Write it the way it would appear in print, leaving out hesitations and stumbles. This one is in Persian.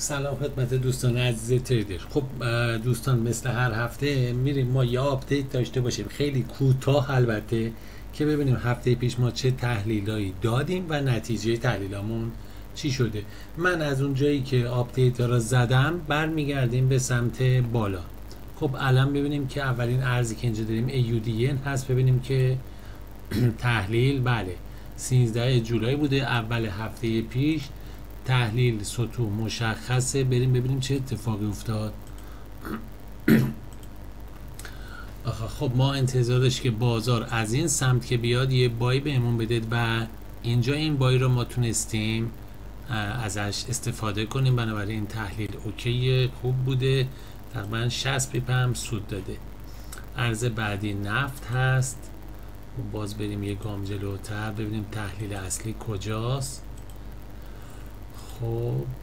سلام خدمت دوستان عزیز تریدر. خب دوستان، مثل هر هفته میریم ما یه آپدیت داشته باشیم، خیلی کوتاه البته، که ببینیم هفته پیش ما چه تحلیلایی دادیم و نتیجه تحلیلامون چی شده. من از اون جایی که آپدیت را زدم برمیگردیم به سمت بالا. خب الان ببینیم که اولین ارزی که اینجا داریم AUDN هست. ببینیم که تحلیل بله 13 جولای بوده، اول هفته پیش. تحلیل سطوح مشخصه، بریم ببینیم چه اتفاقی افتاد. خب ما انتظار داشت که بازار از این سمت که بیاد یه بای بهمون بدید و اینجا این بای رو ما تونستیم ازش استفاده کنیم. بنابراین این تحلیل اوکیه، خوب بوده، تقریبا 60 پیپ هم سود داده. ارز بعدی نفت هست. باز بریم یه گام جلوتر ببینیم تحلیل اصلی کجاست. خب